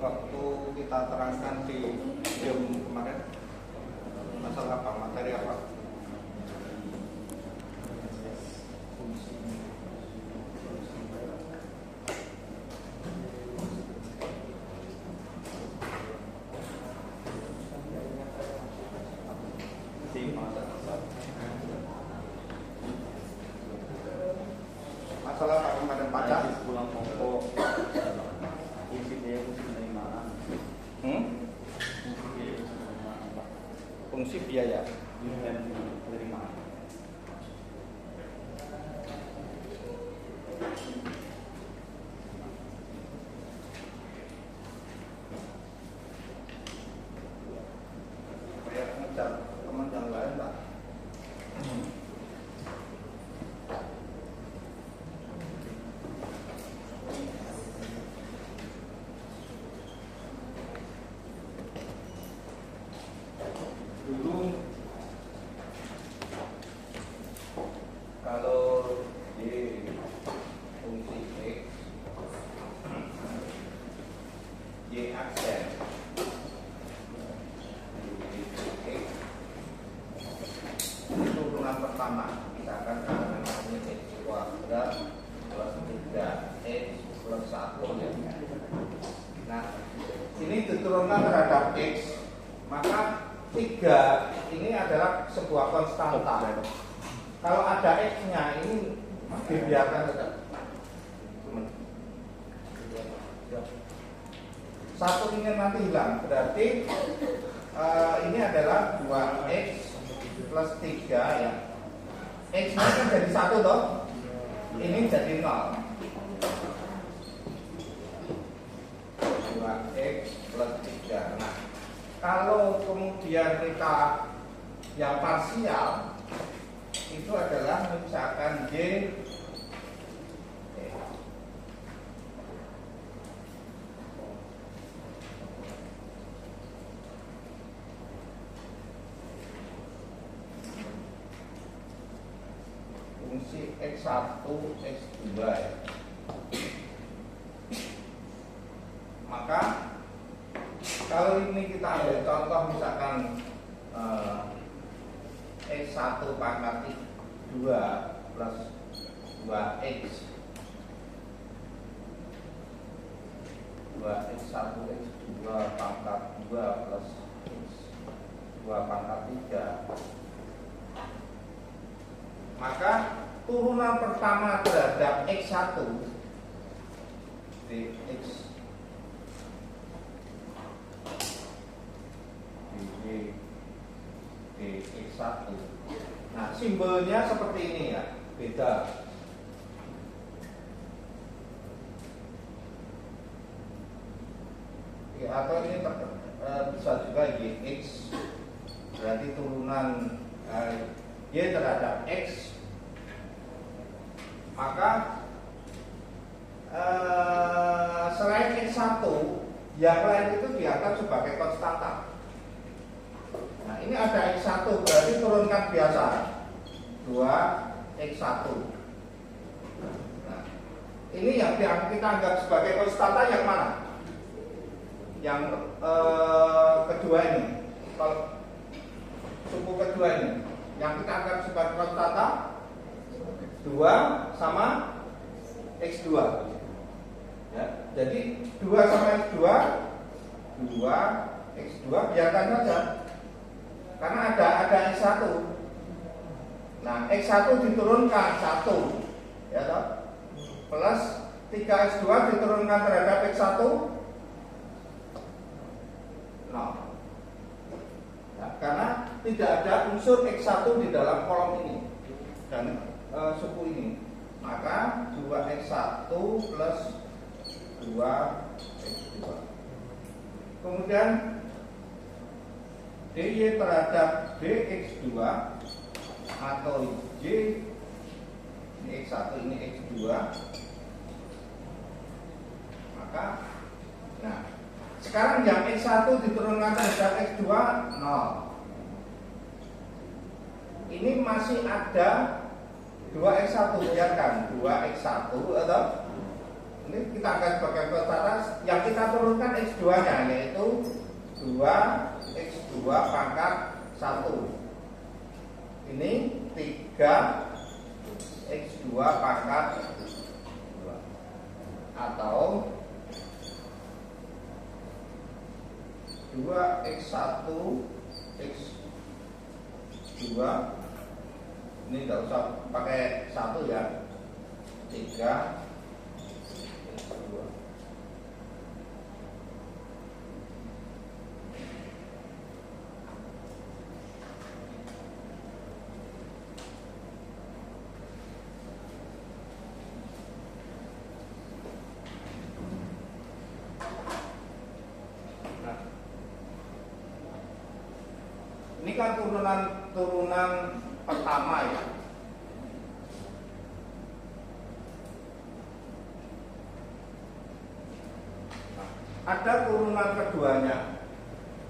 waktu kita terangkan di video kemarin masalah apa, materi apa? Masalah apa kemarin pajak? Pulang pokok, fungsi biaya, fungsi penerimaan. Fungsi biaya Dan penerimaan. kayak ngejar teman yang lain tak? Dulu kalau di fungsi X Y aksen turunan pertama misalkan karena namanya X kuadrat plus 3X plus 1 ya. Nah ini diturunkan terhadap X, maka 3 ini adalah sebuah konstanta. Kalau ada X-nya ini dibiarkan saja. Satu ingin nanti hilang, berarti ini adalah 2X plus 3 ya. X-nya kan jadi 1 toh, ini jadi 0. 2X plus 3. Nah, kalau kemudian kita yang parsial itu adalah misalkan Y fungsi X1 X2 ya. Maka kalau ini kita ambil contoh misalkan X1 pangkat 2 plus 2X 2X1 X2 pangkat 2 plus X2 pangkat 3, maka turunan pertama terhadap X1 di X di X1. Nah, simbolnya seperti ini ya, beda. Ya, atau ini bisa juga YX, berarti turunan Y terhadap X. Maka selain X1, yang lain itu dianggap sebagai konstanta. Nah, ini ada X1, berarti turunkan biasa 2X1. Nah, ini yang kita anggap sebagai konstanta yang mana? Yang kedua ini, kalau suku kedua ini, yang kita anggap sebagai konstanta 2 sama X2 ya, jadi 2 sama X2 2X2 biarkan saja karena ada X1. Nah, X1 diturunkan 1 ya toh, plus 3X2 diturunkan terhadap X1 0 ya, karena tidak ada unsur X1 di dalam kolom ini dan suku ini, maka 2X1 plus 2X2. Kemudian DY terhadap DX2 atau Y ini X1 ini X2, maka nah sekarang yang X1 diturunkan terhadap X2 0. Ini masih ada 2X1, biarkan 2X1 atau ini kita akan sebagai konstanta yang kita turunkan turunkan X2-nya, yaitu 2X2 pangkat 1. Ini 3X2 pangkat 2. Atau 2X1 X2, ini tidak usah pakai 1 ya, 3X2. Ini kan turunan pertama ya. Nah, ada turunan keduanya,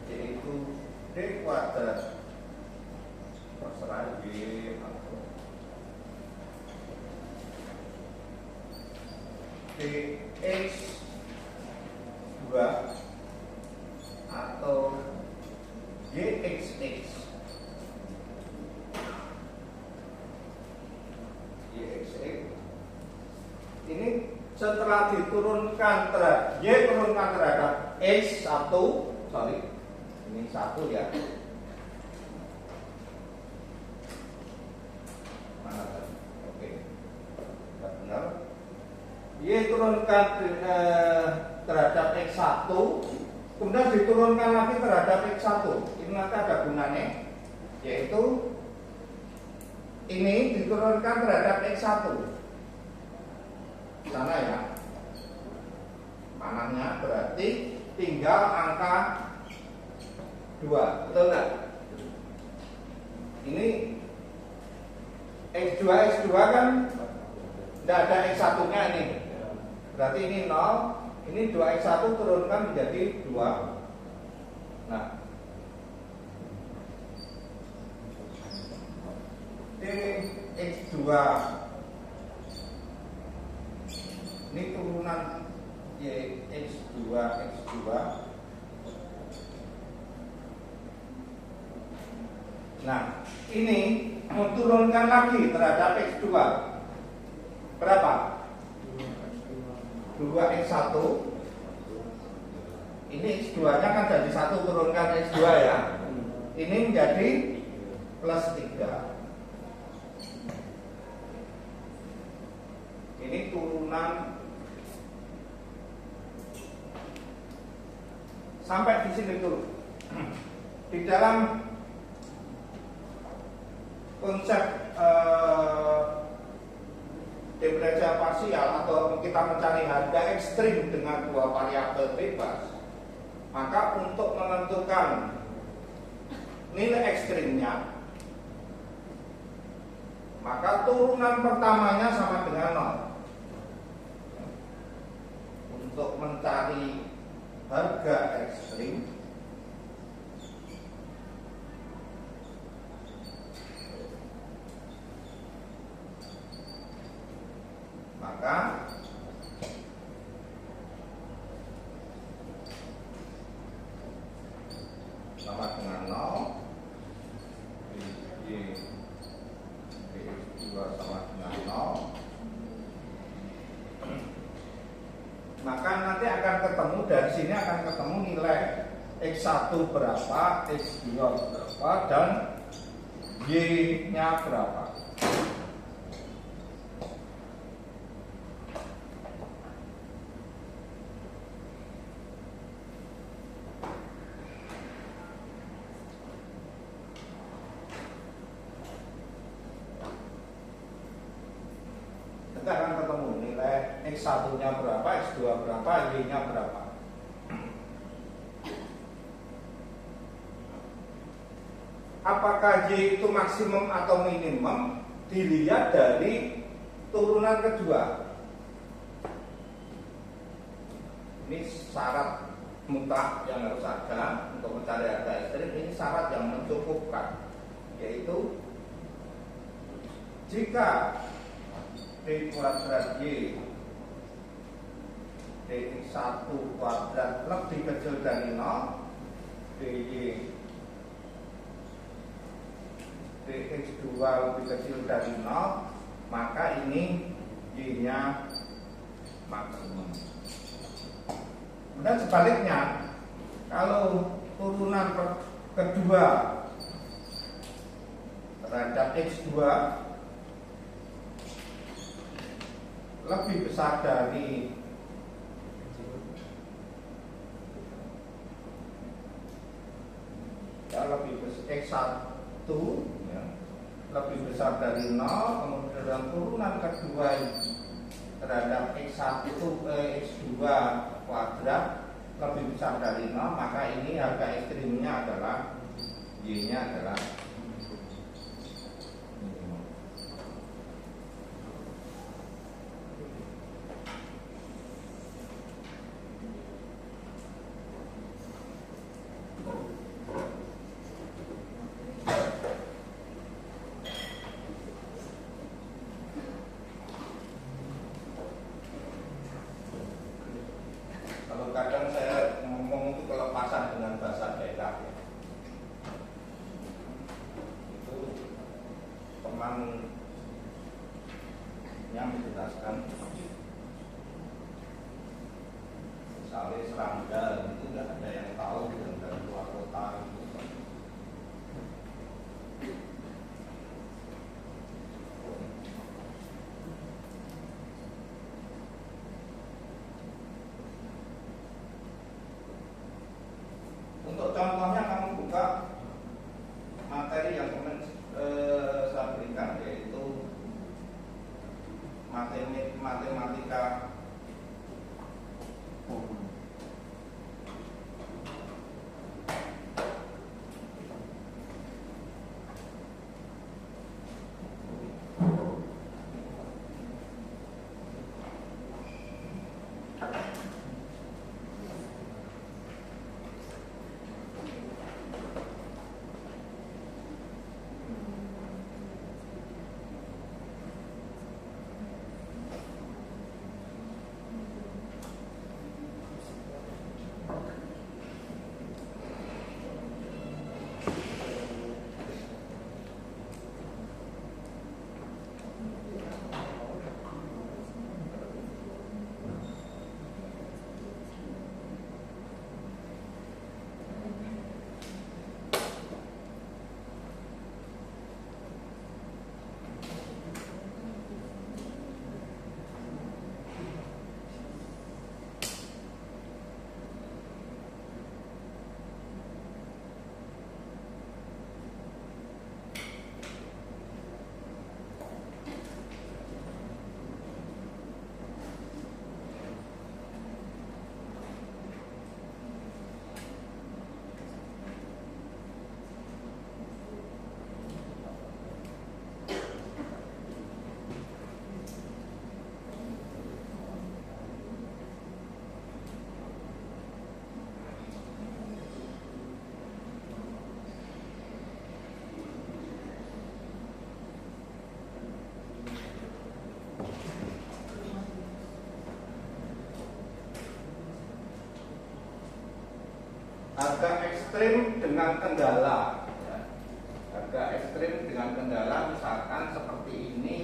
yaitu D kuadrat terserah D atau DX2 atau YXX. Ini setelah diturunkan terhadap Y turunkan terhadap X1, ini 1 ya. Mana tadi? Oke. Tidak benar. Y turunkan terhadap X1, kemudian diturunkan lagi terhadap X1. Ini nanti ada gunanya, yaitu ini diturunkan terhadap X1 sana ya. Panahnya berarti tinggal angka 2, betul nggak? Ini X2 kan tidak ada X1 nya ini, berarti ini 0. Ini 2X1 turunkan menjadi 2. Nah, X2 ini turunan X2 Nah, ini mau turunkan lagi terhadap X2 berapa? 2X1. Ini X2 nya kan jadi 1, turunkan X2 ya. Ini menjadi plus 3. Ini turunan sampai di sini dulu. Di dalam konsep diferensial parsial atau kita mencari harga ekstrim dengan dua variabel bebas, maka untuk menentukan nilai ekstrimnya, maka turunan pertamanya sama dengan 0. Untuk mencari harga ekstrim, maka sama dengan 0, dx2 sama dengan 0. Maka nanti akan ketemu, dari sini akan ketemu nilai X1 berapa, X2 berapa, dan Y-nya berapa. Nanti akan ketemu nilai X1 nya berapa, X2 berapa, Y nya berapa. Apakah Y itu maksimum atau minimum dilihat dari turunan kedua. Ini syarat mutlak yang harus ada untuk mencari harga ekstrim. Ini syarat yang mencukupkan, yaitu jika D kuadrat Y dx1 kuadrat lebih kecil dari 0, dy dx2 lebih kecil dari 0, maka ini y-nya maksimum. Dan sebaliknya, kalau turunan kedua terhadap x2 lebih besar dari lebih besar x1 ya, lebih besar dari 0, kemudian dalam turunan kedua terhadap x1 x2 kuadrat lebih besar dari 0, maka ini harga ekstrimnya adalah y-nya adalah minimum. Kadang saya ngomong itu kelepasan dengan bahasa daerah ya. Itu temannya menjelaskan misalnya serangga itu nggak ada yang tahu dari luar kota gitu. Untuk contohnya kamu buka materi yang kemarin saya berikan, yaitu matematika harga ekstrim dengan kendala ya. Harga ekstrim dengan kendala misalkan seperti ini.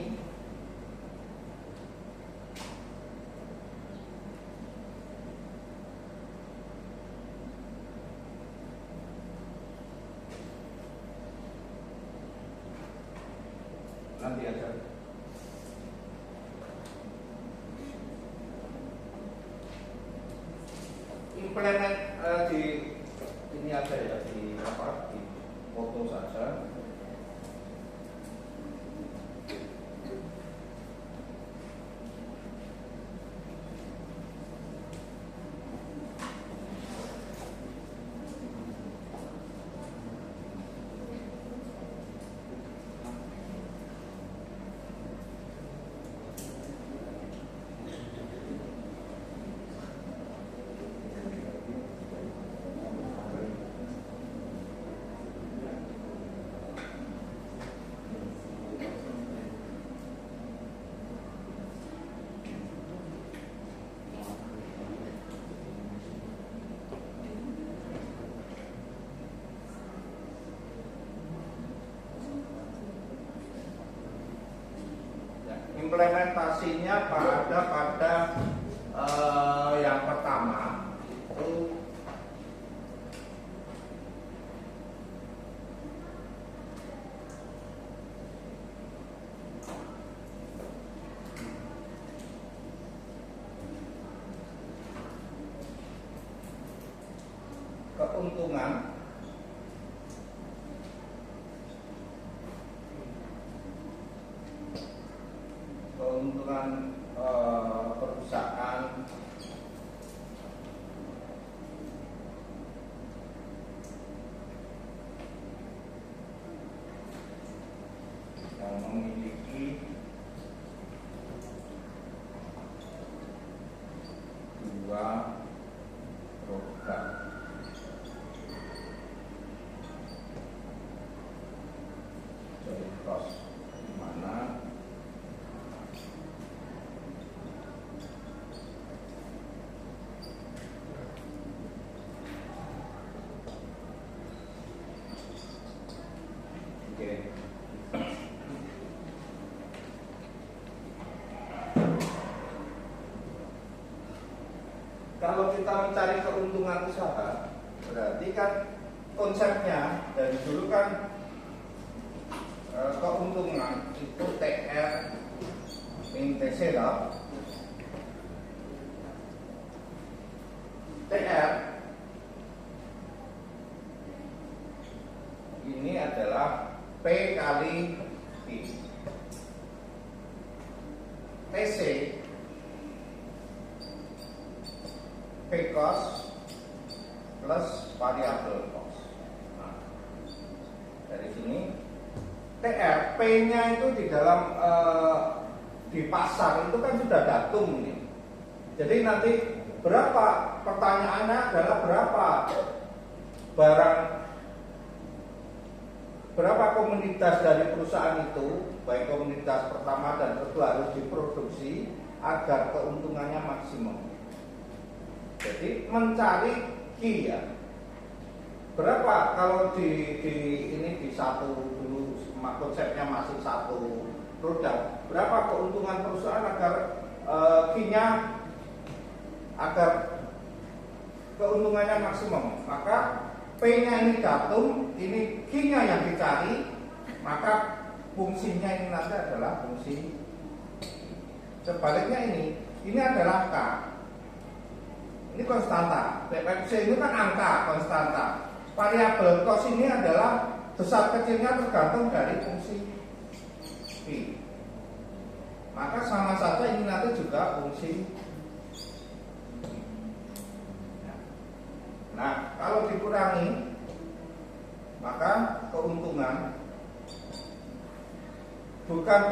Nanti aja implement di ini aja ya, di apa, di foto saja. keuntungan perusahaan yang memiliki dua produk dari cost, di mana kalau kita mencari keuntungan usaha, berarti kan konsepnya dari dulu kan keuntungan itu TR min TC lah. TR ini adalah P kali P. TC P cost plus variable cost. Nah, dari sini TR, P-nya itu di dalam di pasar itu kan sudah datum nih. Jadi nanti berapa, pertanyaannya adalah berapa komunitas dari perusahaan itu, baik komunitas pertama dan kedua, harus diproduksi agar keuntungannya maksimum. Jadi mencari Q ya. Berapa kalau di satu dulu konsepnya masih satu produk, berapa keuntungan perusahaan agar Q-nya agar keuntungannya maksimum. Maka P-nya ini datum, ini Q-nya yang dicari, maka fungsinya ini nanti adalah fungsi. Sebaliknya ini adalah K. Ini konstanta. PPC ini kan angka konstanta. Variabel cost ini adalah besar kecilnya tergantung dari fungsi P. Maka sama saja ini nanti juga fungsi. Nah, kalau dikurangi, maka keuntungan bukan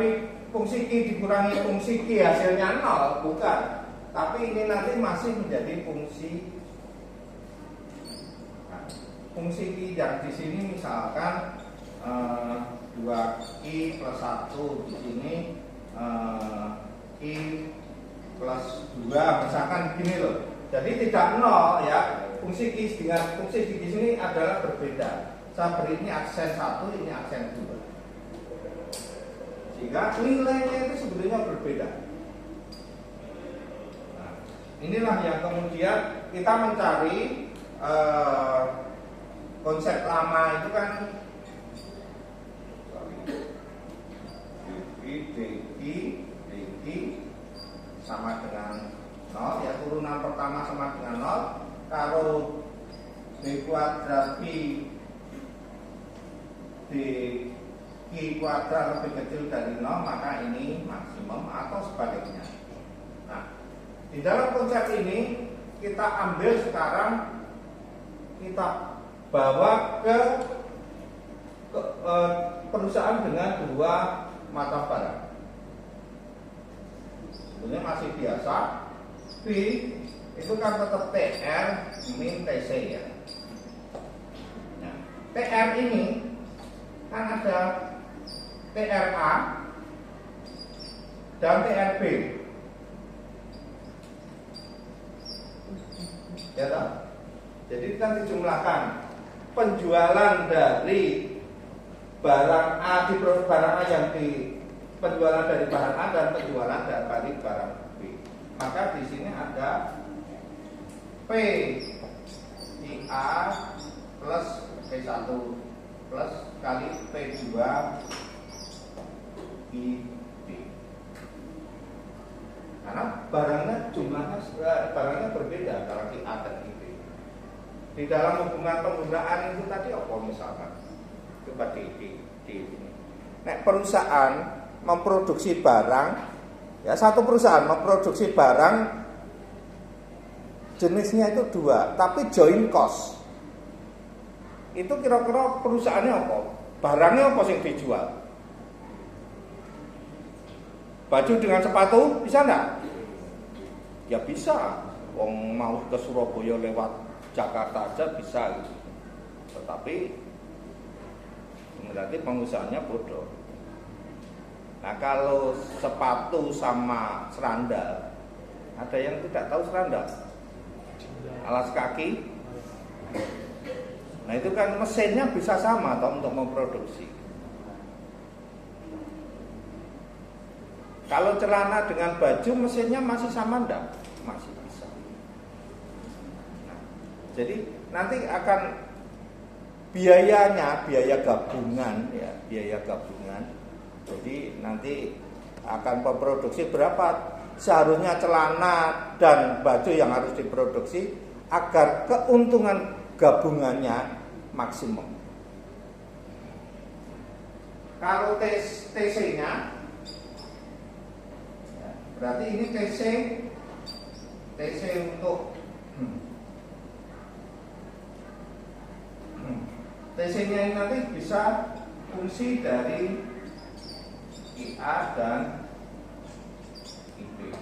fungsi Q dikurangi fungsi Q hasilnya 0, bukan. Tapi ini nanti masih menjadi fungsi. Nah, fungsi Q yang di sini misalkan 2Q plus 1, di sini Q plus 2, misalkan gini loh. Jadi tidak 0 ya. Fungsi Q dengan fungsi di sini adalah berbeda. Saya beri ini aksen 1, ini aksen 2. Sehingga nilainya itu sebetulnya berbeda. Inilah yang kemudian kita mencari konsep lama itu kan DQ sama dengan 0, ya turunan pertama sama dengan 0. Kalau D kuadrat Q kuadrat lebih kecil dari 0, maka ini maksimum atau sebaliknya. Nah, di dalam konsep ini kita ambil sekarang, kita bawa ke perusahaan dengan dua mata barang. Sebenarnya masih biasa. P itu kan tetap TR min TC ya. Nah, TR ini kan ada TRA dan TRB. Ya tak? Jadi kan dijumlahkan penjualan dari barang A di barang A yang di penjualan dari barang A dan penjualan dari barang B. Maka di sini ada P I A plus P1 plus kali P2 I B. Karena barangnya jumlahnya berbeda antara I A dan I B. Di dalam hubungan penggunaan itu tadi apa misalkan? Coba di ini. Nek perusahaan memproduksi barang, ya satu perusahaan memproduksi barang jenisnya itu 2, tapi joint cost. Itu kira-kira perusahaannya apa? Barangnya apa yang dijual? Baju dengan sepatu bisa enggak? Ya bisa. Wong mau ke Surabaya lewat Jakarta aja bisa gitu. Tetapi berarti pengusahanya bodoh. Nah kalau sepatu sama serandal, ada yang tidak tahu serandal, alas kaki. Nah itu kan mesinnya bisa sama atau untuk memproduksi. Kalau celana dengan baju mesinnya masih sama enggak? Masih bisa. Nah, jadi nanti akan biayanya, biaya gabungan ya, biaya gabungan. Jadi nanti akan memproduksi berapa seharusnya celana dan baju yang harus diproduksi agar keuntungan gabungannya maksimum. Kalau TC-nya berarti ini TC untuk TC-nya ini nanti bisa fungsi dari IA dan IB.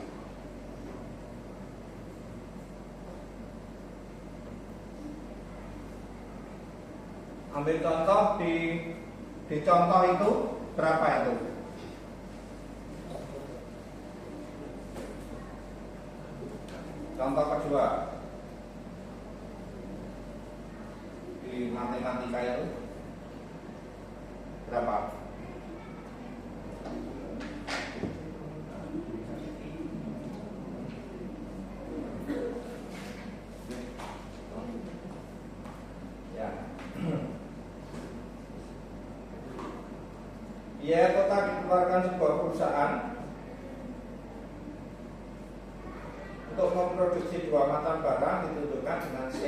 Ambil contoh di contoh itu berapa itu? Contoh kedua di matematika itu berapa? Ya. Biaya total dikeluarkan sebuah perusahaan untuk memproduksi 2 macam barang ditentukan dengan C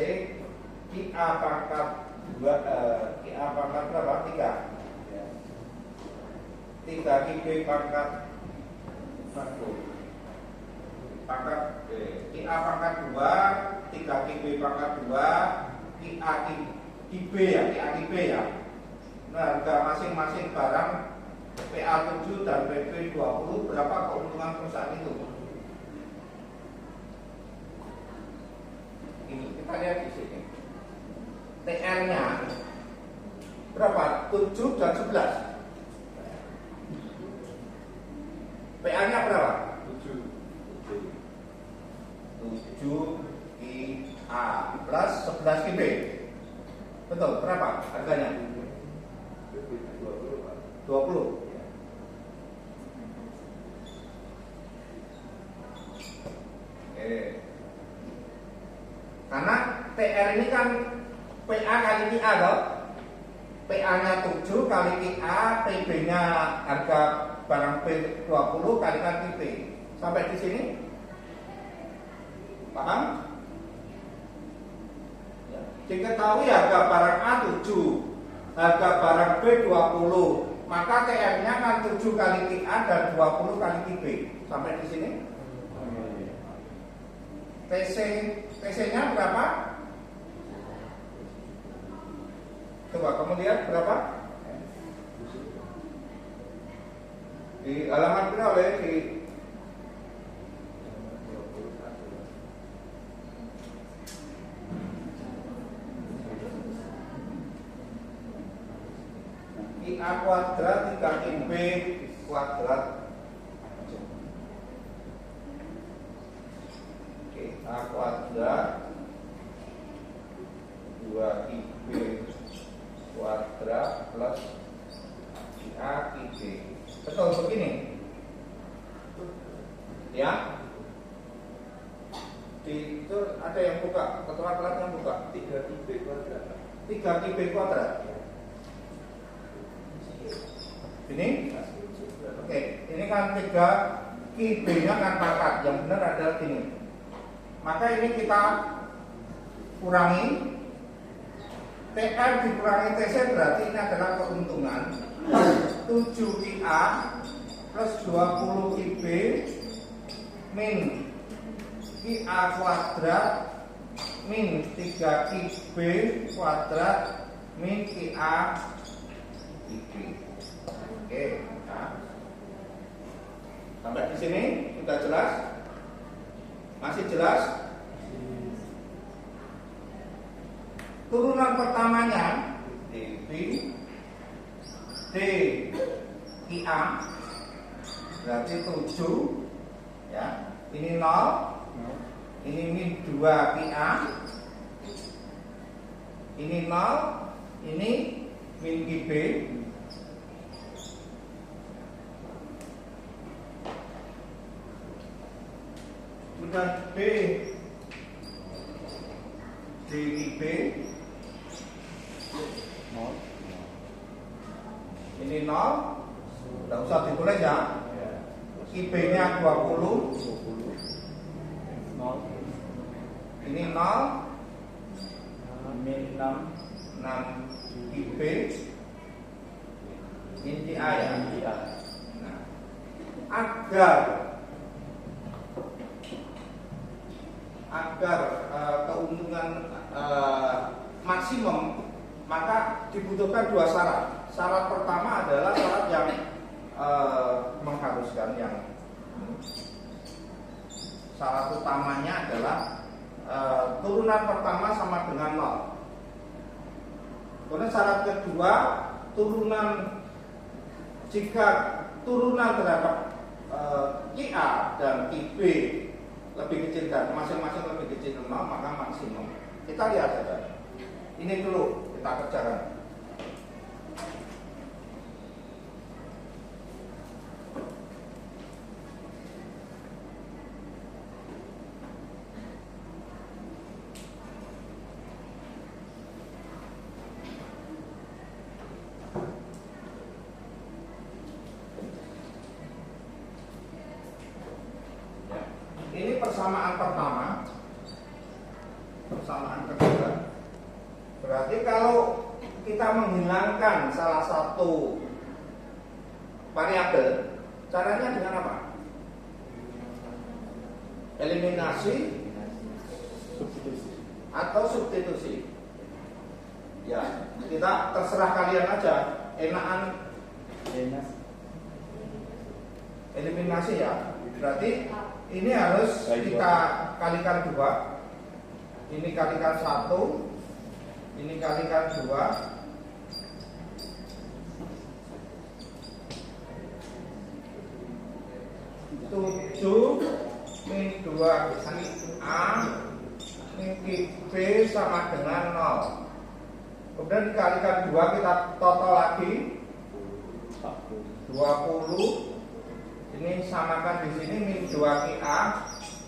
QA pangkat 2 QA pangkat berapa? 3 QB pangkat 1 pangkat QA pangkat 2 3 QB pangkat 2 QA QB ya, QA QB ya. Nah, harga masing-masing barang PA 7 dan PP 20 berapa keuntungan perusahaan itu? Ini kita lihat di sini. TR-nya berapa? 7 dan 11. PA-nya berapa? 7 IA plus 11 KB. Betul, berapa harganya? 20. Karena TR ini kan PA kali QA loh. PA-nya 7 kali QA, PB-nya harga barang P20 kalikan QP. Sampai di sini? Paham? Ya. Diketahui harga barang A 7, harga barang B 20, maka TR-nya kan 7 kali QA dan 20 kali QB. Sampai di sini? TC-nya berapa? Coba kamu lihat berapa? Di halaman berapa oleh di A kuadrat 3 B kuadrat. A kuadrat 2IB kuadrat plus AIB. Betul begini? Ya? Itu ada yang buka, ketua kelas yang buka 3IB kuadrat. 3IB kuadrat. Ini? Oke, ini kan 3 IB-nya kan pangkat, yang benar adalah ini. Maka ini kita kurangi TR dikurangi TC berarti ini adalah keuntungan 7 QA plus 20 QB min QA kuadrat min 3 QB kuadrat min QA QB. Oke, nah. Sampai di sini sudah jelas? Masih jelas? Turunan pertamanya DB D QA berarti 7 ya. Ini 0. Ini min 2 QA. Ini 0. Ini min QB. Sudah B DIB ini 0, tidak usah ditulis ya. IB nya 20, ini 0, min 6 IB inti A ya. Nah, agar keuntungan maksimum, maka dibutuhkan 2 syarat. Syarat pertama adalah syarat yang mengharuskan, yang syarat utamanya adalah turunan pertama sama dengan 0. Kemudian syarat kedua, jika turunan terhadap QA dan QB lebih kecil dan masing-masing lebih kecil 0, maka maksimum. Kita lihat saja. Ini dulu kita kerjakan. Ini persamaan pertama, persamaan kedua. Berarti kalau kita menghilangkan salah satu variabel, caranya dengan apa? Eliminasi atau substitusi. Ya, kita terserah kalian aja. Enakan eliminasi ya. Berarti ini harus kita kalikan 2. Ini kalikan 1. Ini kalikan 2. 7 min 2 A min B sama dengan 0. Kemudian dikalikan 2, kita total lagi 20. Ini samakan di sini min 2 QA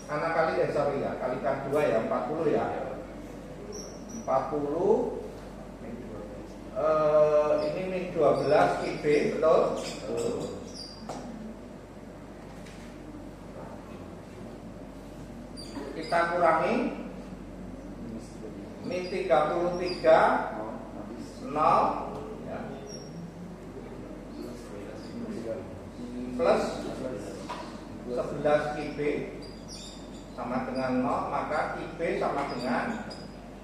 karena kalikan 2 ya, 40 ya. 40 ini min 12 QB, betul? Kita kurangi min 33 0 ya. Plus 11 QB sama dengan 0, maka QB sama dengan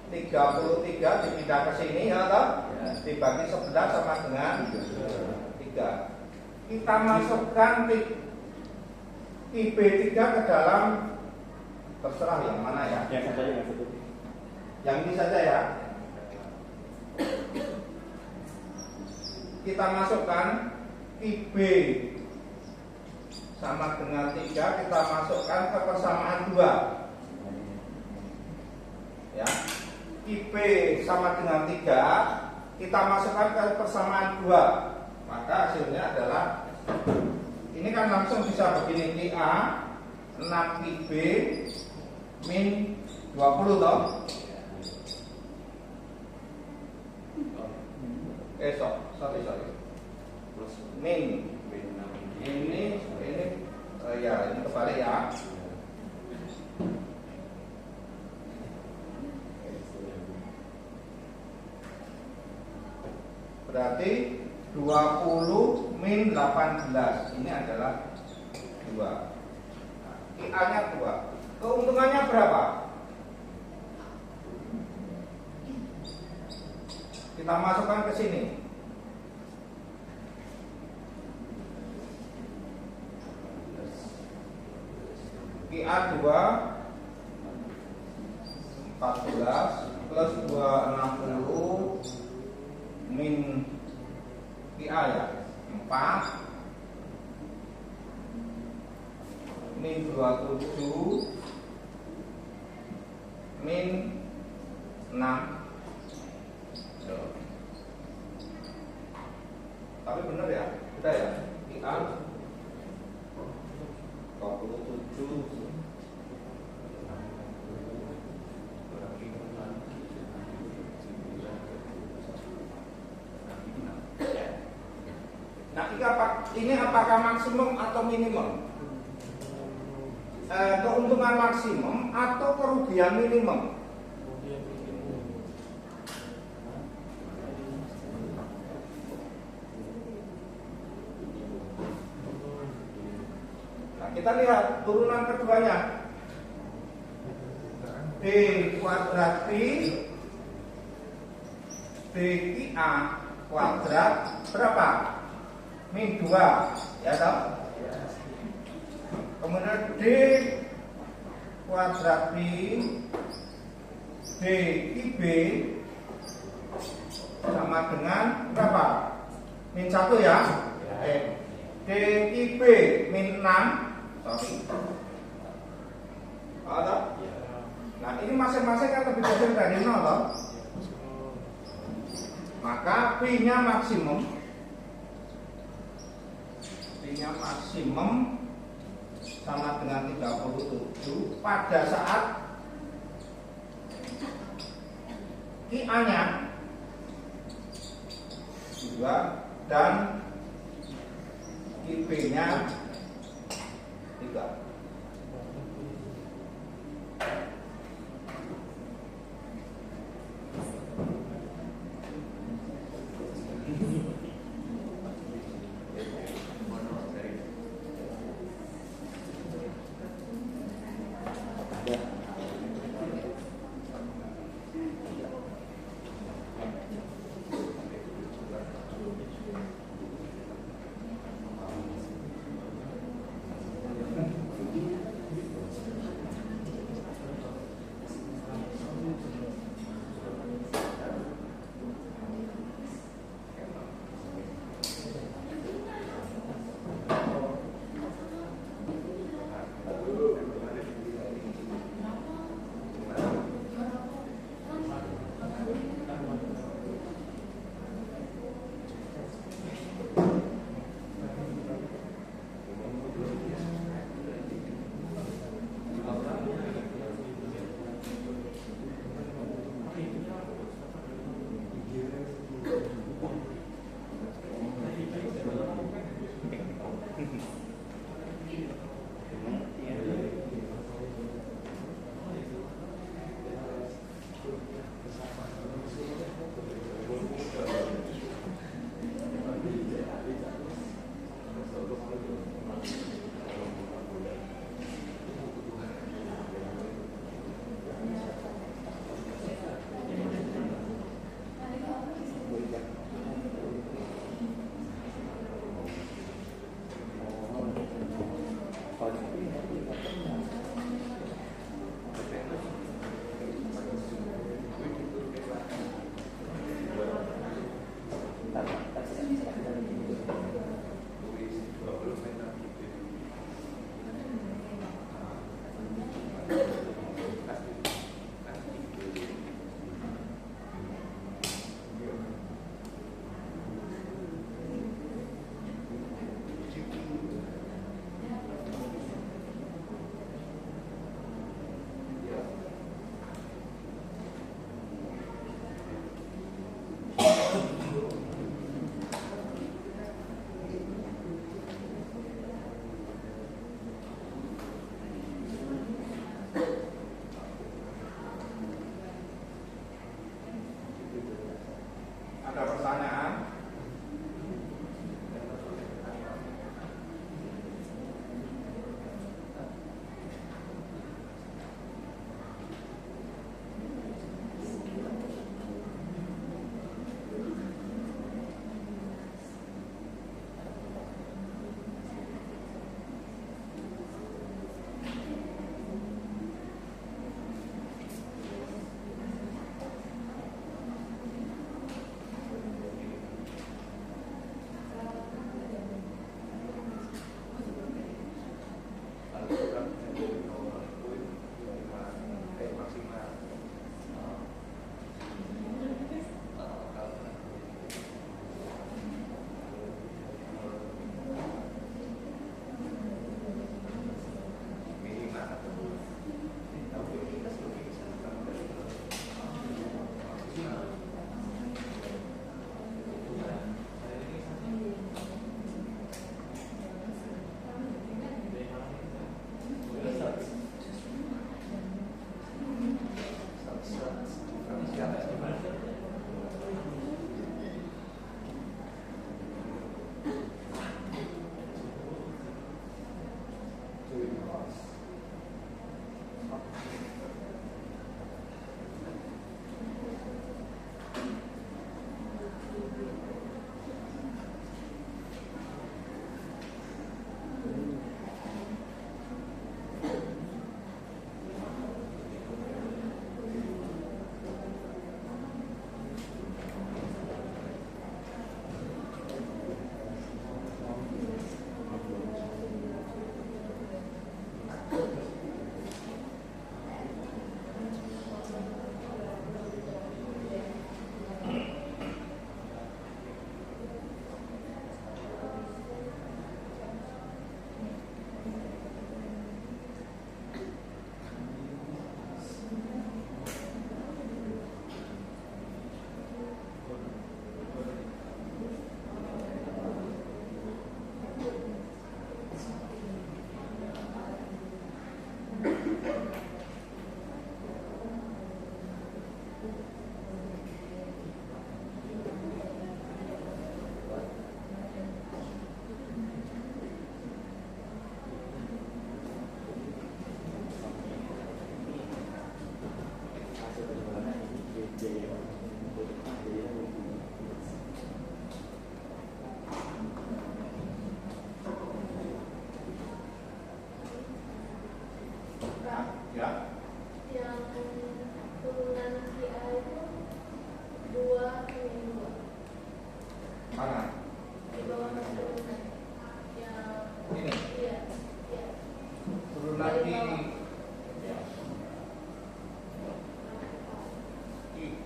33 dipindah ke sini ya toh? Dibagi 11 sama dengan 3. Kita masukkan QB 3 ke dalam, terserah yang mana ya. Yang ini saja ya. Kita masukkan QB sama dengan 3, kita masukkan ke persamaan 2 ya. QB sama dengan 3, kita masukkan ke persamaan 2, maka hasilnya adalah ini kan langsung bisa begini. QA 6 QB min 20 toh. Sorry min ini ya, ini kebalik ya. Berarti 20 min 18 ini adalah 2. IA-nya 2. Keuntungannya berapa? Kita masukkan ke sini. IA 2 14 plus 260 min IA ya 4 min 27 min 6. Tapi benar ya, kita ya IA 27 Nah, ini apakah maksimum atau minimum? Keuntungan maksimum atau kerugian minimum? Nah, kita lihat turunan keduanya. D kuadrat P DIA kuadrat berapa? Min 2, ya toh? Kemudian D kuadrat B DIB sama dengan berapa? Min 1 ya? DIB min 6. Sorry. Oh, toh? Nah, ini masing-masing kan lebih kecil dari 0 toh? Maka P-nya maksimum. P-nya maksimum sama dengan 37 pada saat IA-nya 2 dan IP-nya 3.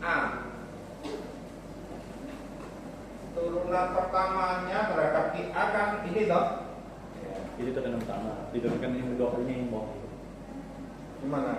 A. Turunan pertamanya terhadap QA kan ini toh? Ya, itu turunan pertama. Diturunkan yang kedua kalinya yang bawah. Gimana?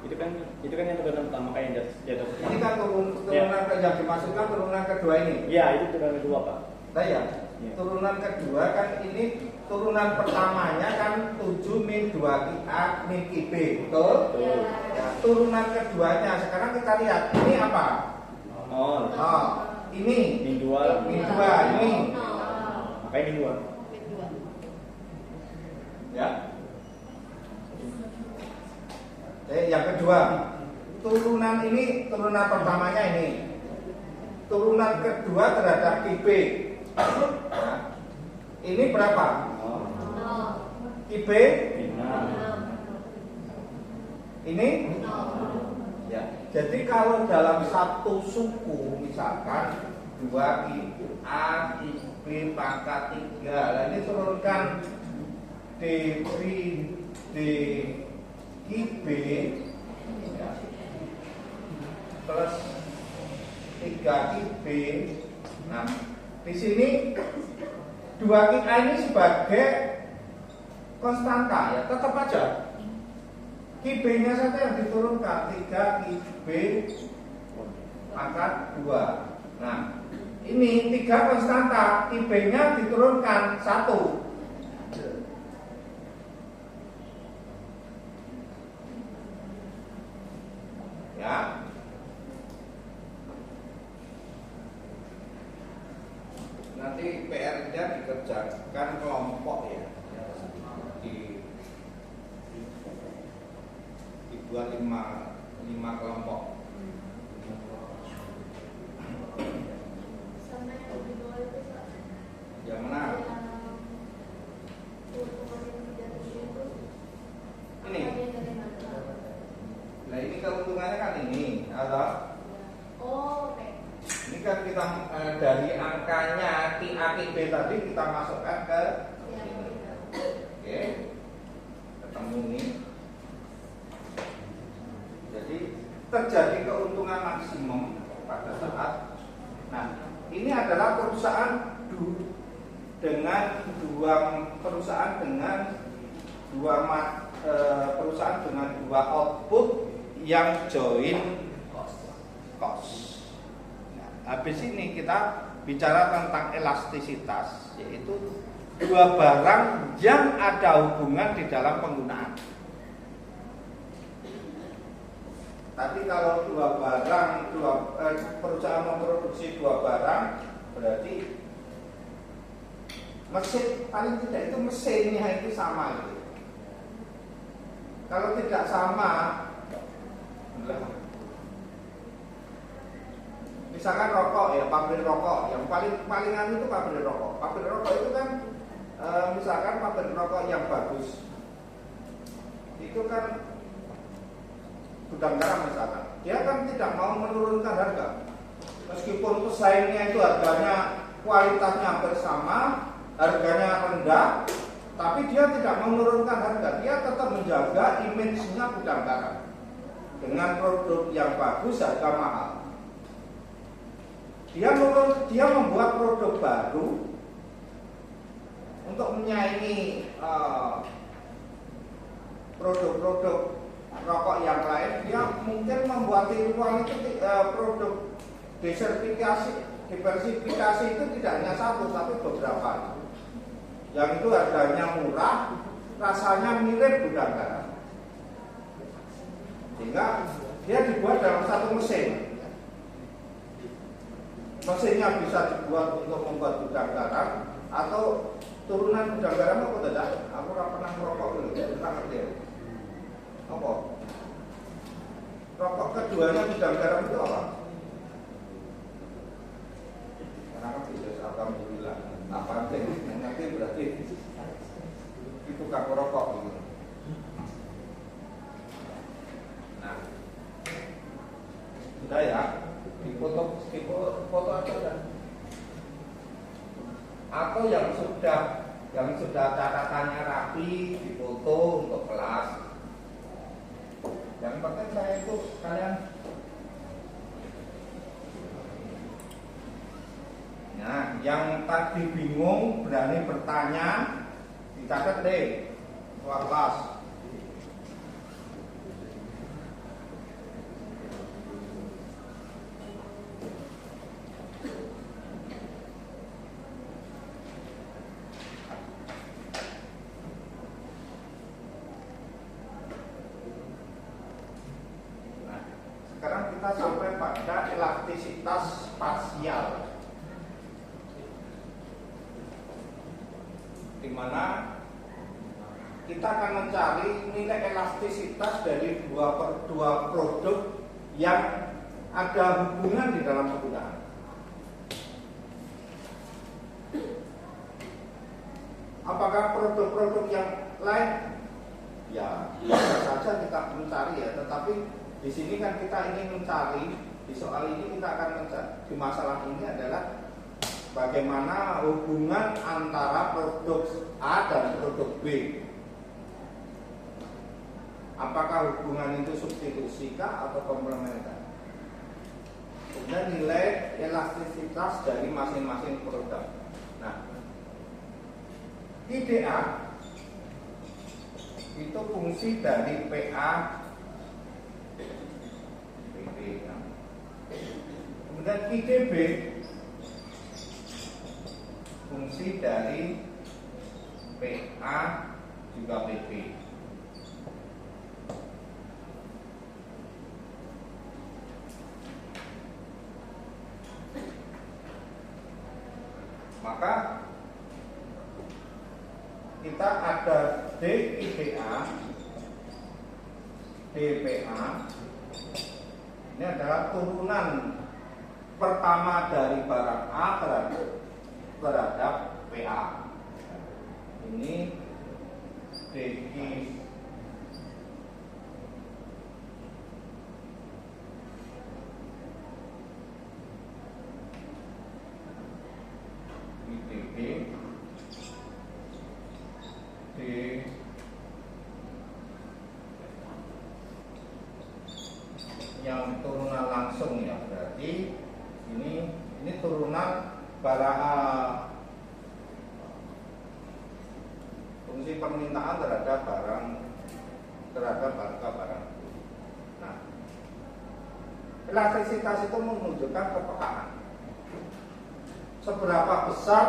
Itu kan yang turunan pertama kayak di atas. Ini kan turunan yang dimaksudkan turunan kedua ini. Iya, itu turunan kedua, Pak. Nah ya, Ya. turunan kedua kan ini turunan pertamanya kan 7 min 2 QA min QB, betul? Betul. Ya, turunan keduanya sekarang kita lihat ini apa? Oh, Oh, ini min 2. min 2 ini. Makanya min 2. Ya. Yang kedua, turunan ini turunan pertamanya ini. Turunan kedua terhadap QB. Nah, ini berapa? Oh, QB min 6. ini? Ya. Jadi kalau dalam satu suku misalkan 2 QA QB pangkat 3. Nah, ini turunkan D QB ya, plus 3 QB. Nah, di sini 2 QA ini sebagai konstanta ya, tetap aja QB-nya saja yang diturunkan 3 QB pangkat 2. Nah, ini 3 konstanta, QB-nya diturunkan 1. Ya. Nanti PR-nya dikerjakan kelompok ya. Dibuat 5 kelompok. Yang mana? Ini. Nah, ini keuntungannya kan ini, atau? Ini kan kita dari angkanya QAQB tadi kita masukkan ke ini. Oke. Ketemu nih. Jadi terjadi keuntungan maksimum pada saat. Nah, ini adalah perusahaan dengan perusahaan dengan 2 output yang join cost. Nah, habis ini kita bicara tentang elastisitas, yaitu 2 barang yang ada hubungan di dalam penggunaan. Tapi kalau 2 barang, perusahaan memproduksi 2 barang, berarti mesin paling tidak itu mesinnya itu sama gitu. Kalau tidak sama, misalkan rokok ya, pabrik rokok yang palingan itu pabrik rokok. Pabrik rokok itu kan misalkan pabrik rokok yang bagus, itu kan gudang garam misalkan, dia kan tidak mau menurunkan harga, meskipun pesaingnya itu harganya kualitasnya hampir sama, harganya rendah. Tapi dia tidak menurunkan harga, dia tetap menjaga image-nya gudang garam dengan produk yang bagus, harga mahal. Dia membuat produk baru untuk menyaingi produk-produk rokok yang lain. Dia mungkin membuat tiruan itu produk diversifikasi itu tidak hanya satu, tapi beberapa. Yang itu harganya murah, rasanya mirip gudang garam. Sehingga dia dibuat dalam satu mesin. Mesinnya bisa dibuat untuk membuat gudang garam atau turunan gudang garam apa tidak? Aku pernah merokok dulu, tentang ngerti. Apa? Rokok keduanya gudang garam itu apa? Karena kan bisa alhamdulillah. Apa nanti berarti itu tukang rokok gitu. Nah, sudah ya, foto aja kan? Atau yang sudah catatannya rapi difoto untuk kelas. Yang penting saya itu kalian Nah, yang tadi bingung berani bertanya, dicatat deh, kelas. Nah, sekarang kita sampai pada elastisitas parsial, di mana kita akan mencari nilai elastisitas dari dua produk yang ada hubungan di dalam penggunaan. Apakah produk-produk yang lain? Ya, bisa saja kita mencari ya, tetapi di sini kan kita ingin mencari, di soal ini kita akan mencari, di masalah ini adalah bagaimana hubungan antara produk A dan produk B. Apakah hubungan itu substitusi kah atau komplementer? Kemudian nilai elastisitas dari masing-masing produk. Nah, IDA itu fungsi dari PA PB. Kemudian IDB fungsi dari PA juga PB. Maka kita ada DIDA, DPA. Ini adalah turunan pertama dari barang A terhadap PA. Ini DI IDB D yang turunan langsung ya, berarti ini turunan barang fungsi permintaan terhadap harga barang. Nah, elastisitas itu menunjukkan kepekaan. Seberapa besar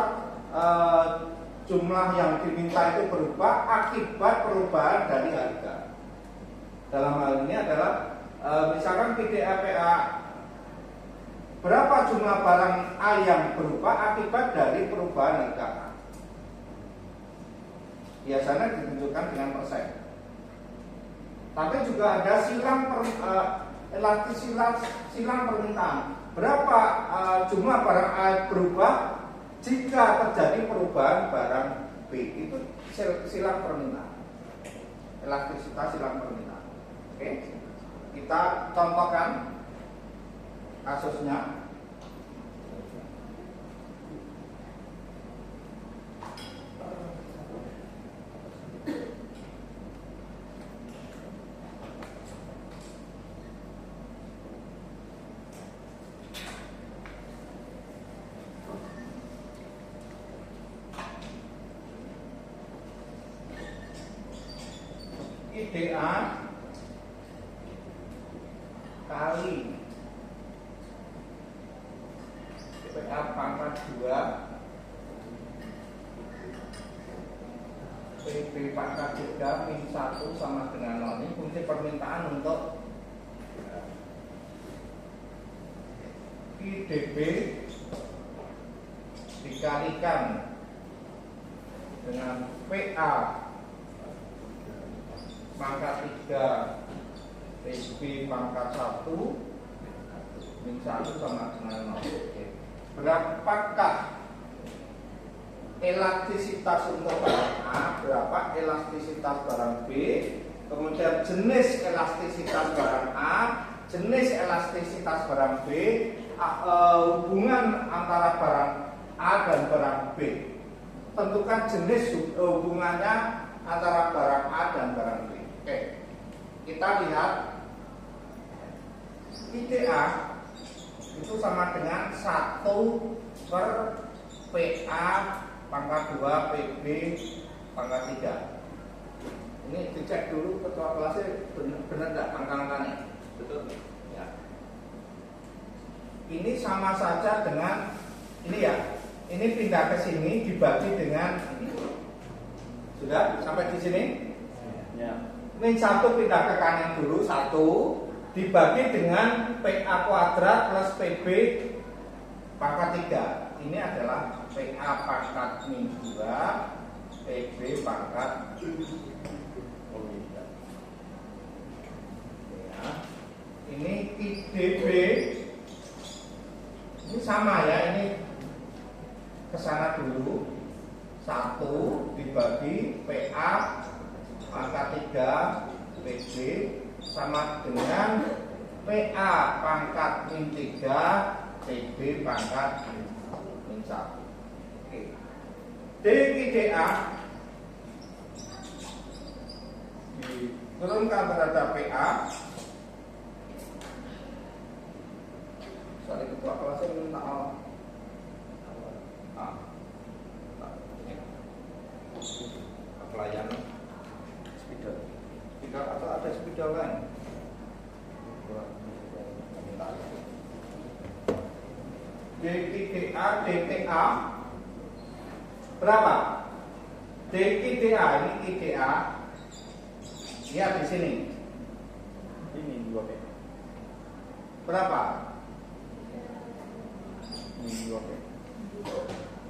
jumlah yang diminta itu berubah akibat perubahan dari harga. Dalam hal ini adalah misalkan PDA-PA, berapa jumlah barang A yang berubah akibat dari perubahan harga A. Biasanya ditunjukkan dengan persen. Tapi juga ada silang permintaan. Berapa jumlah barang A berubah jika terjadi perubahan barang B. Itu silang permintaan. Elastisitas silang permintaan. Oke. Kita contohkan kasusnya. IDA kali PA pangkat 2 PB pangkat 3 min 1 sama dengan 0. Ini fungsi permintaan untuk IDB dikalikan dengan PA pangkat 3 PB pangkat 1 min 1 sama dengan 0. Berapakah elastisitas untuk barang A, berapa elastisitas barang B, kemudian jenis elastisitas barang A, jenis elastisitas barang B, hubungan antara barang A dan barang B. Tentukan jenis hubungannya antara barang A dan barang B. Oke, kita lihat IDA itu sama dengan 1/3 PA pangkat 2 PB pangkat 3. Ini dicek dulu ketua kelasnya benar enggak angka-angkanya. Betul? Ya. Ini sama saja dengan ini ya. Ini pindah ke sini dibagi dengan ini. Sudah sampai di sini? Ya. Min 1 pindah ke kanan dulu 1 dibagi dengan PA kuadrat plus PB pangkat 3. Ini adalah PA pangkat min 2 PB pangkat 3. Ya. Ini IDB ini sama ya, ini kesana dulu 1 dibagi PA pangkat 3 PB sama dengan PA pangkat min 3 PB pangkat min 1. Oke. DA diturunkan terhadap PA. Soalnya ketua kelasnya minta pelayanan spidol. Tidak atau ada spidol lain? DA DTA berapa? DA ini IDA. Lihat di sini. Ini 2P. Berapa? Ini 2P.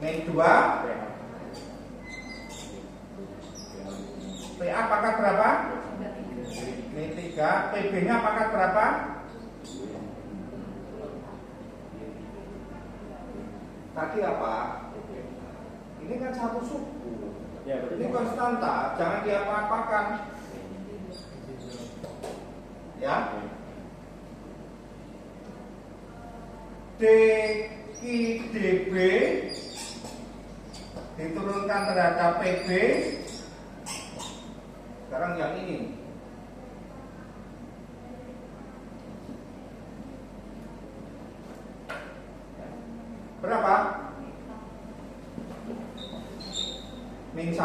Min 2 PA pangkat berapa? Min 3. PB nya pangkat berapa? Tadi apa? Ini kan satu suku. Ya, betul. Ini konstanta, jangan diapa-apakan. Ya. DB diturunkan terhadap PB. Sekarang yang ini. Berapa? Min 1.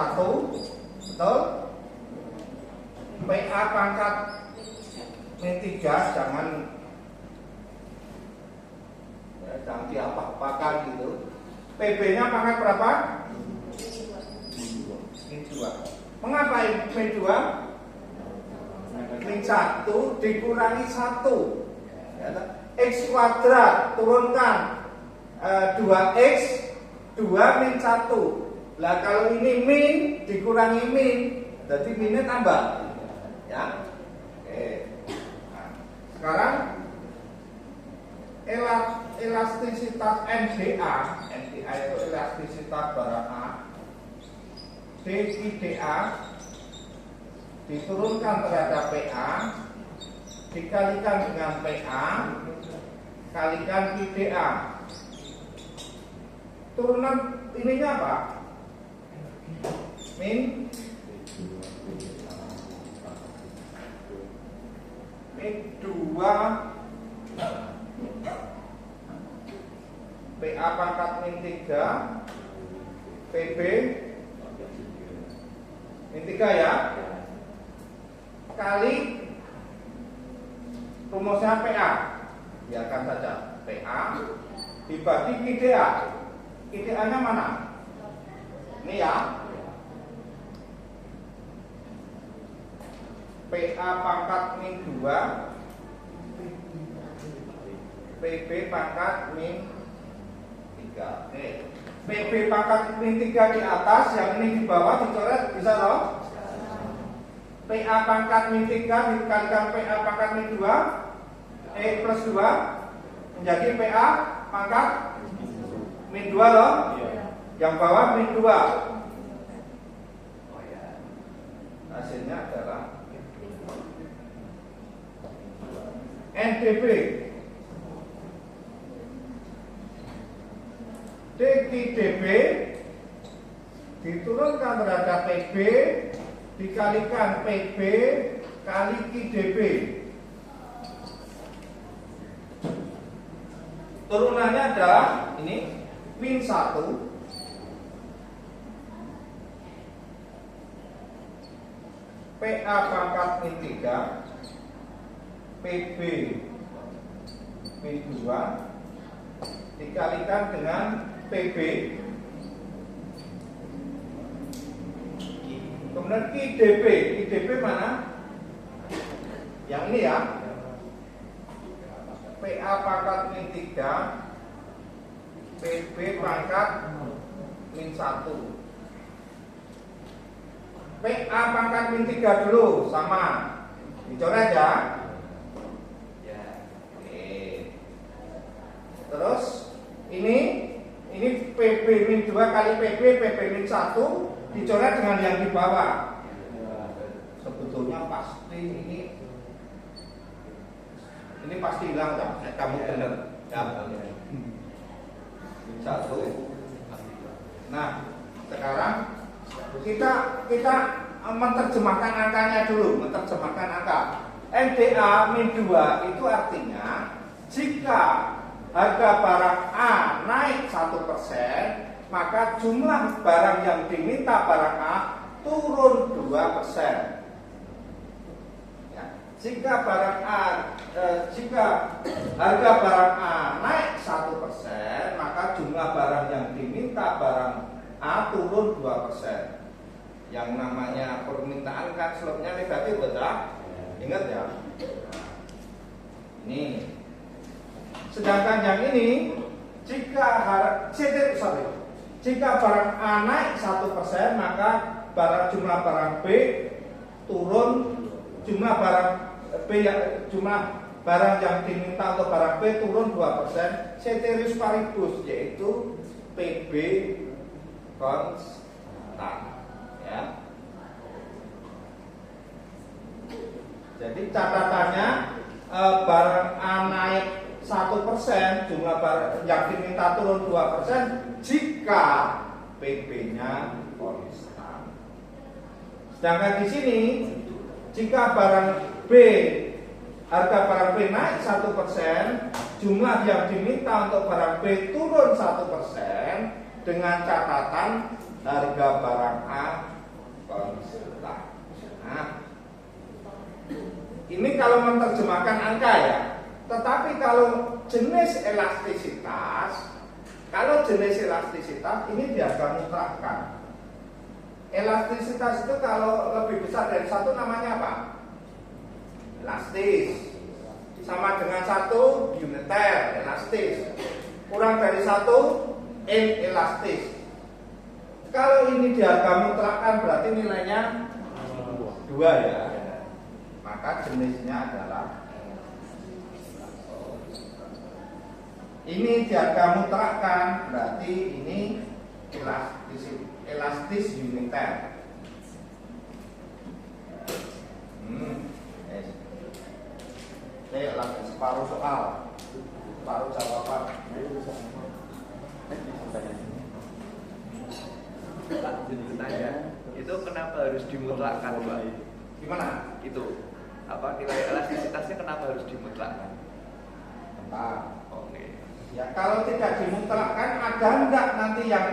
Betul? PA pangkat min 3 jangan diapa-apakan gitu. PB-nya pangkat berapa? Min 2. Mengapa min 2? Min 1 dikurangi 1. X kuadrat turunkan 2x 2 min 1. Lah kalau ini min dikurangi min, jadi minnya tambah. Ya. Oke. Nah, sekarang elastisitas NDA itu elastisitas barang A. DA diturunkan terhadap PA dikalikan dengan PA kalikan IDA. Turunan ininya apa? Min 2 PA pangkat min 3 PB min 3 ya, kali rumusnya PA, biarkan saja PA dibagi IDA. IDA nya mana? Ini ya, PA pangkat min 2 PB pangkat min 3. Oke. PB pangkat min 3 di atas, yang ini di bawah dicoret, bisa loh? PA pangkat min 3 dikalikan PA pangkat min 2 plus 2 menjadi PA pangkat min 2 loh. Yang bawah min 2. Hasilnya adalah NDB. DB diturunkan terhadap PB dikalikan PB kali IDB. Turunannya adalah ini min 1 PA pangkat min 3 PB min 2 dikalikan dengan PB, kemudian IDP mana? Yang ini ya, PA pangkat min 3 PB pangkat min 1. PA pangkat min 3 dulu sama, dicoret ya. Oke. Terus ini PB min 2 kali PB min 1 dicoret dengan yang di bawah. Sebetulnya pasti ini pasti hilang ya, kamu benar ya. 1. Nah, sekarang kita menerjemahkan angkanya dulu, menerjemahkan angka. NDA min 2 itu artinya jika harga barang A naik 1%, maka jumlah barang yang diminta barang A turun 2%. Ya, jika harga barang A naik 1%, maka jumlah barang yang diminta barang A turun 2%. Yang namanya permintaan kan slopnya negatif, betul? Ingat ya. Ini. Sedangkan yang ini, jika barang A naik 1%, maka jumlah barang B turun, jumlah barang yang diminta untuk barang B turun 2%, ceteris paribus, yaitu PB konstan. Ya. Jadi catatannya barang A naik 1%, jumlah barang yang diminta turun 2% jika PB-nya konstan. Sedangkan di sini jika harga barang B naik 1%, jumlah yang diminta untuk barang B turun 1% dengan catatan harga barang A konstan. Nah, ini kalau menerjemahkan angka ya. Tetapi kalau jenis elastisitas ini diagram mutlakkan. Elastisitas itu kalau lebih besar dari 1 namanya apa? Elastis. Sama dengan 1 uniter, elastis. Kurang dari 1 inelastis. Kalau ini diagram mutlakkan berarti nilainya 2 ya. Maka jenisnya adalah ini diagram mutlakkan, berarti ini elastis uniter. Lagi separuh soal, separuh jawaban. Tanya, itu kenapa harus dimutlakkan, Pak? Gimana? Itu apa nilai elastisitasnya kenapa harus dimutlakkan? Nah, Oke. ya kalau tidak dimutlakkan ada enggak nanti yang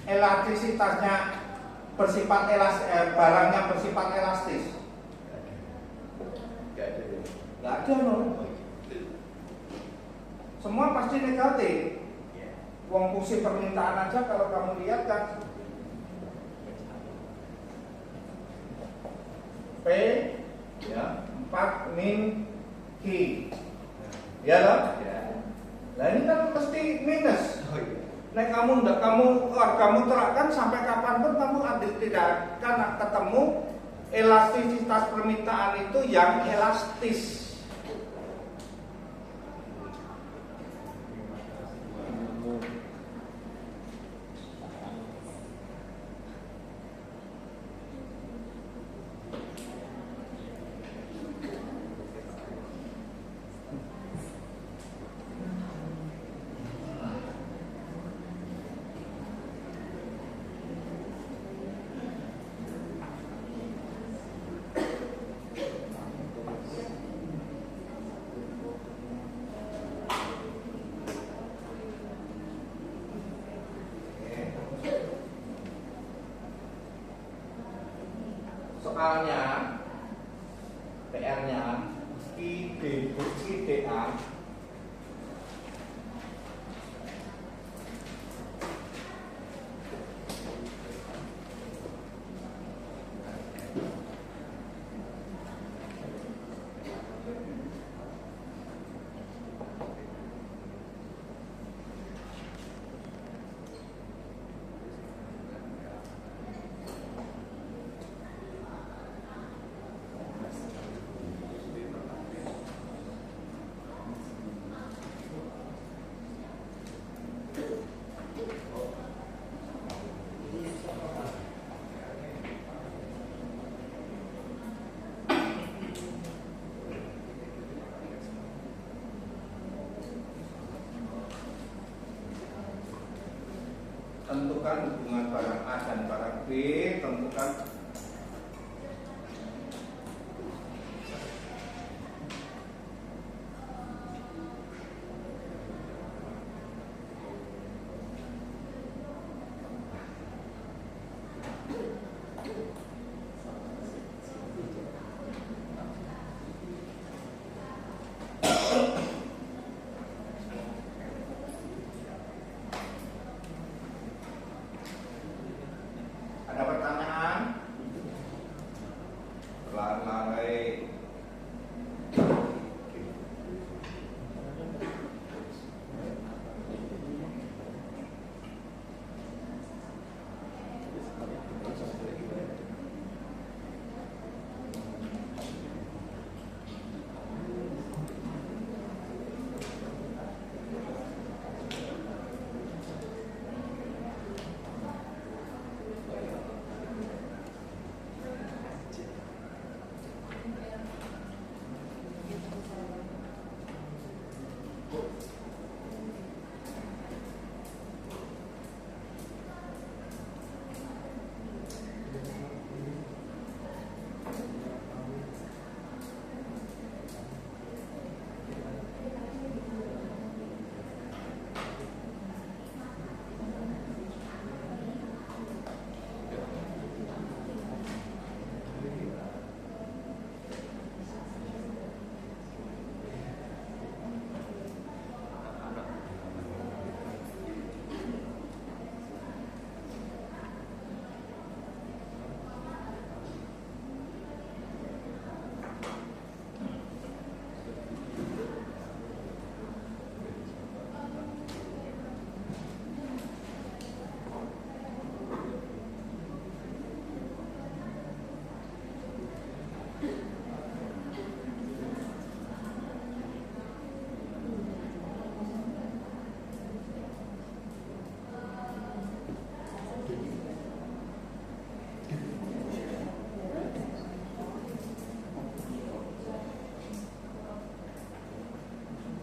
elastisitasnya bersifat barangnya bersifat elastis? Gak ada ya? Gak ada loh. Semua pasti negatif. Uang fungsi permintaan aja kalau kamu lihat kan P ya 4 min Q ya loh. Nah ini kan mesti minus. Nah kamu terapkan sampai kapanpun kamu tidak akan ketemu elastisitas permintaan itu yang elastis. tentukan hubungan barang A dan barang B, tentukan ada pertanyaan? Lari-lari.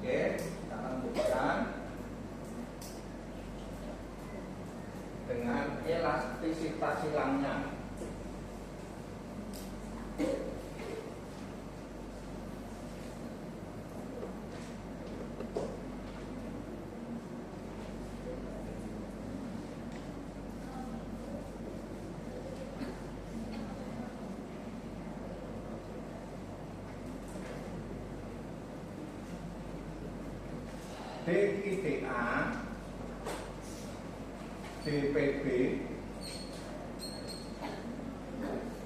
Oke, kita akan buktikan dengan elastisitas silangnya. DIDA, DPB,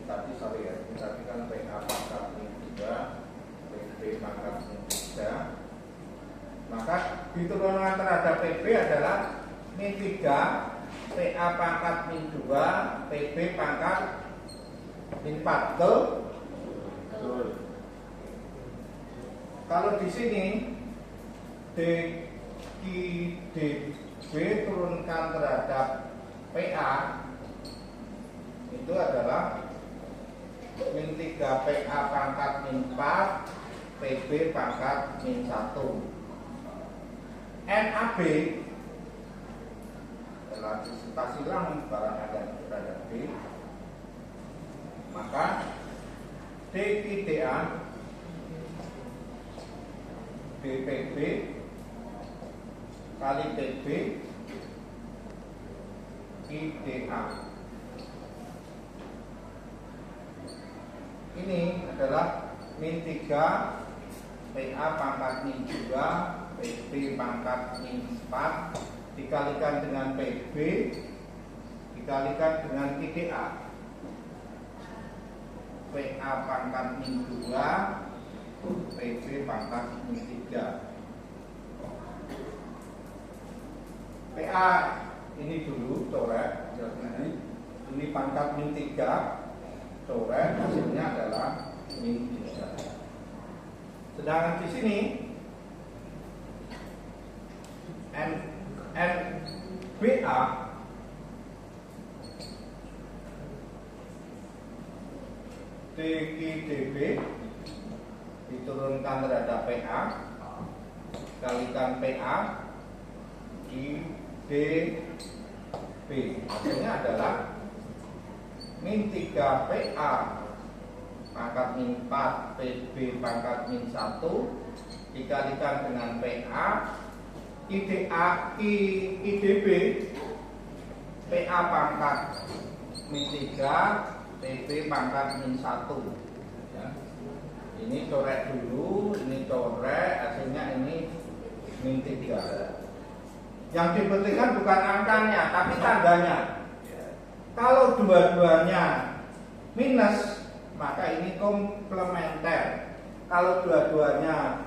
tadi sorry ya, tadi kan PA pangkat min 2, PB pangkat min 3, maka diturunkan terhadap PB adalah min 3, PA pangkat min 2, PB pangkat min 4, betul? Betul. Kalau di sini DB turunkan terhadap PA itu adalah min 3 PA pangkat min 4 PB pangkat min 1. NAB elastisitas silang barang A dan terhadap B, maka DIDA DPB kali PB IDA. Ini adalah min 3 PA pangkat min 2 PB pangkat min 4 dikalikan dengan PB dikalikan dengan IDA. PA pangkat min 2 PB pangkat min 3. PA ini dulu coret, ini pangkat min 3 coret, hasilnya adalah min 3. Sedangkan di sini NBA DB diturunkan terhadap PA kalikan PA di Hasilnya adalah min 3 PA pangkat min 4 PB pangkat min 1 dikalikan dengan PA IDB PA pangkat min 3 PB pangkat min 1 ya. Ini corek dulu, ini corek, hasilnya ini min 3. Yang dipentingkan bukan angkanya tapi tandanya. Kalau dua-duanya minus maka ini komplementer. Kalau dua-duanya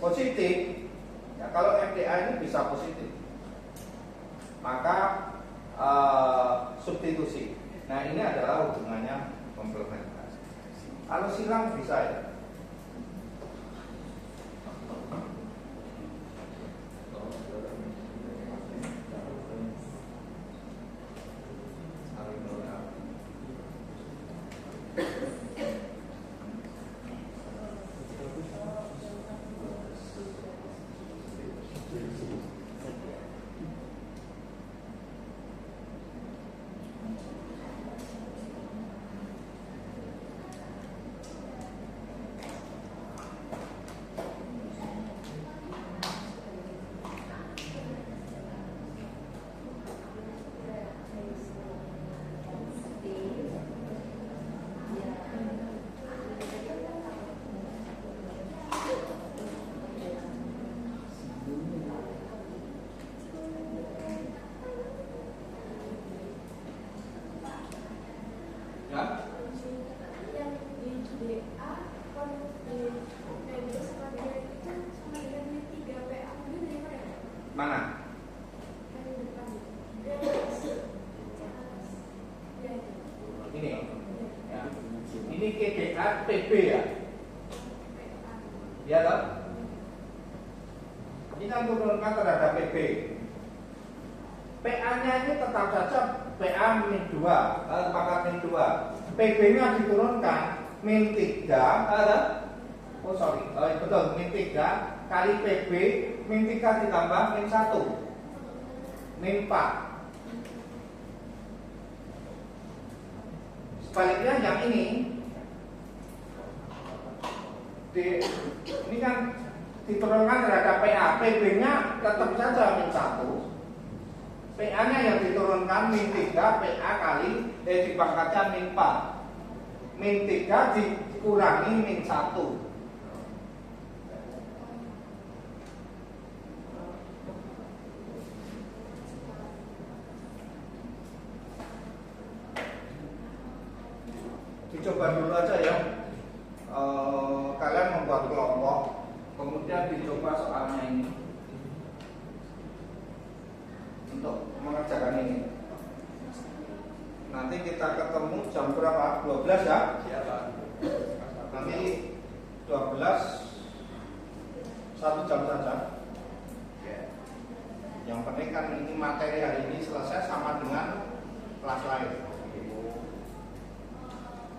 positif, ya kalau FDA ini bisa positif, maka substitusi. Nah ini adalah hubungannya komplementer. Kalau silang bisa ya. Mana? Ini ya. Ini KDA PB ya. Ya toh? Ini kan turunkan terhadap PB. PA-nya ini tetap saja PA min 2, pangkat min 2. PB-nya diturunkan min 3, betul, min 3 kali PB, min 3 ditambah min 1, min 4. Sebaliknya yang ini kan diturunkan terhadap PA, PB-nya tetap saja min 1. PA-nya yang diturunkan min 3 PA kali dipangkatkan min 4. Min 3 dikurangi min 1. Dicoba dulu aja ya. Kalian membuat kelompok, kemudian dicoba soalnya ini untuk mengerjakan ini. Nanti kita ketemu jam berapa? 12 ya? Siapa? Nanti 12 1 jam saja. Yang penting kan ini materi hari ini selesai sama dengan kelas lain.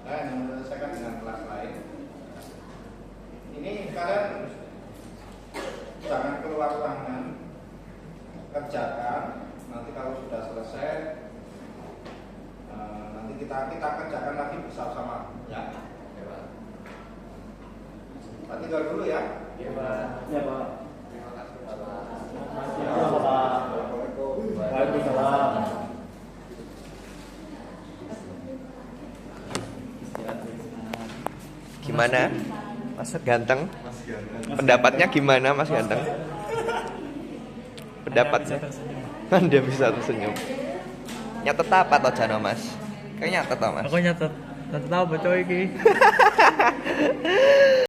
Nah, yang menyelesaikan dengan kelas lain. Ini kalian jangan keluar tangan, kerjakan. Nanti kalau sudah selesai, nanti kita kerjakan lagi bersama-sama, ya. Pak tinggal dulu ya. Ya Pak. Ya Pak. Terima kasih. Ya Pak. Waalaikumsalam. Gimana, Mas Ganteng? Pendapatnya gimana, Mas Ganteng? Pendapatnya? Dia bisa tersenyum. Nyatet apa toh Jano, Mas? Kayaknya nyatet toh, Mas. Aku nyatet apa coy iki?